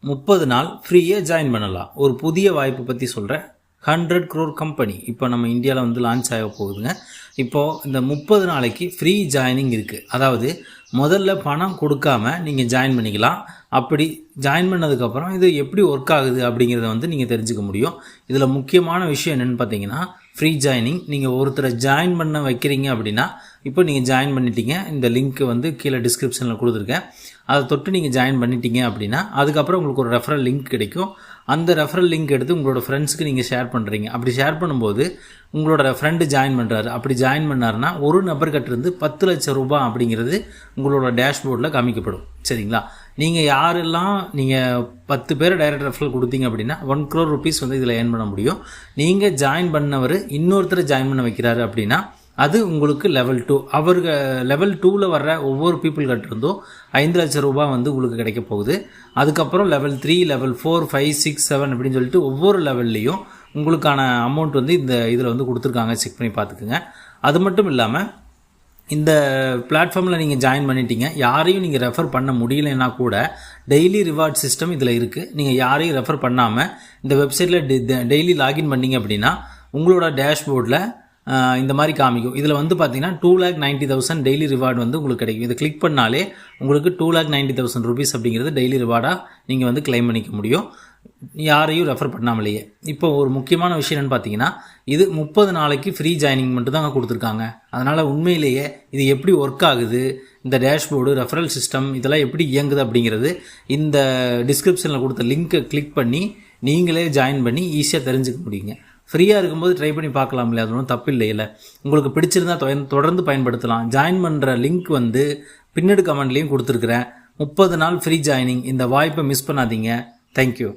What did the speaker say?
30 நாள் ஃப்ரீயாக ஜாயின் பண்ணலாம். ஒரு புதிய வாய்ப்பு பற்றி சொல்கிறேன். 100 crore கம்பெனி இப்போ நம்ம இந்தியாவில் வந்து லான்ச் ஆக போகுதுங்க. இப்போது இந்த 30 நாளைக்கு ஃப்ரீ ஜாயினிங் இருக்குது. அதாவது முதல்ல பணம் கொடுக்காம நீங்கள் ஜாயின் பண்ணிக்கலாம். அப்படி ஜாயின் பண்ணதுக்கப்புறம் இது எப்படி ஒர்க் ஆகுது அப்படிங்கிறத வந்து நீங்கள் தெரிஞ்சுக்க முடியும். இதில் முக்கியமான விஷயம் என்னென்னு பார்த்தீங்கன்னா, ஃப்ரீ ஜாயினிங். நீங்கள் ஒருத்தரை ஜாயின் பண்ண வைக்கிறீங்க அப்படின்னா, இப்போ நீங்கள் ஜாயின் பண்ணிட்டீங்க. இந்த லிங்க் வந்து கீழே டிஸ்கிரிப்ஷனில் கொடுத்துருக்கேன். அதை தொட்டு நீங்கள் ஜாயின் பண்ணிட்டீங்க அப்படின்னா, அதுக்கப்புறம் உங்களுக்கு ஒரு ரெஃபரல் லிங்க் கிடைக்கும். அந்த ரெஃபரல் லிங்க் எடுத்து உங்களோட ஃப்ரெண்ட்ஸுக்கு நீங்கள் ஷேர் பண்ணுறீங்க. அப்படி ஷேர் பண்ணும்போது உங்களோட ஃப்ரெண்டு ஜாயின் பண்ணுறாரு. அப்படி ஜாயின் பண்ணாருன்னா ஒரு நபர்கிட்டருந்து 10 லட்சம் ரூபாய் அப்படிங்கிறது உங்களோட டேஷ்போர்டில் காமிக்கப்படும். சரிங்களா? நீங்கள் யாரெல்லாம் நீங்கள் 10 பேர் டைரக்ட் ரெஃபரல் கொடுத்தீங்க அப்படின்னா 1 crore rupees வந்து இதில் ஏர்ன் பண்ண முடியும். நீங்கள் ஜாயின் பண்ணவர் இன்னொருத்தரை ஜாயின் பண்ண வைக்கிறாரு அப்படின்னா அது உங்களுக்கு லெவல் 2. அவருக்கு லெவல் 2ல் வர்ற ஒவ்வொரு பீப்புள்கிட்ட இருந்தும் 5 லட்சம் ரூபாய் வந்து உங்களுக்கு கிடைக்க போகுது. அதுக்கப்புறம் லெவல் 3, லெவல் 4, 5, 6, 7 அப்படின்னு சொல்லிட்டு ஒவ்வொரு லெவல்லையும் உங்களுக்கான அமௌண்ட் வந்து இந்த இதில் வந்து கொடுத்துருக்காங்க. செக் பண்ணி பார்த்துக்குங்க. அது மட்டும் இல்லாமல் இந்த பிளாட்ஃபார்மில் நீங்கள் ஜாயின் பண்ணிட்டீங்க, யாரையும் நீங்கள் ரெஃபர் பண்ண முடியலைன்னா கூட டெய்லி ரிவார்ட் சிஸ்டம் இதில் இருக்குது. நீங்கள் யாரையும் ரெஃபர் பண்ணாமல் இந்த வெப்சைட்டில் டெய்லி லாகின் பண்ணிங்க அப்படின்னா உங்களோட டேஷ்போர்டில் இந்த மாதிரி காமிக்கும். இதில் வந்து பார்த்தீங்கன்னா 2,90,000 டெய்லி ரிவார்டு வந்து உங்களுக்கு கிடைக்கும். இதை கிளிக் பண்ணாலே உங்களுக்கு 2,90,000 rupees அப்படிங்கிறது டெய்லி ரிவார்டாக நீங்கள் வந்து கிளைம் பண்ணிக்க முடியும், யாரையும் ரெஃபர் பண்ணாமலேயே. இப்போ ஒரு முக்கியமான விஷயம் என்னென்னு பார்த்தீங்கன்னா, இது 30 நாளைக்கு ஃப்ரீ ஜாயினிங் மட்டும் தாங்க கொடுத்துருக்காங்க. அதனால் உண்மையிலேயே இது எப்படி ஒர்க் ஆகுது, இந்த டேஷ்போர்டு, ரெஃபரல் சிஸ்டம் இதெல்லாம் எப்படி இயங்குது அப்படிங்கிறது இந்த டிஸ்கிரிப்ஷனில் கொடுத்த லிங்க்கை கிளிக் பண்ணி நீங்களே ஜாயின் பண்ணி ஈஸியாக தெரிஞ்சுக்க முடியுங்க. ஃப்ரீயாக இருக்கும்போது ட்ரை பண்ணி பார்க்கலாம் இல்லையா? அது ஒன்றும் தப்பு இல்லையில. உங்களுக்கு பிடிச்சிருந்தா தொடர்ந்து பயன்படுத்தலாம். ஜாயின் பண்ணுற லிங்க் வந்து பின்னடு கமெண்ட்லேயும் கொடுத்துருக்குறேன். 30 நாள் ஃப்ரீ ஜாயினிங். இந்த வாய்ப்பை மிஸ் பண்ணாதீங்க. தேங்க்யூ.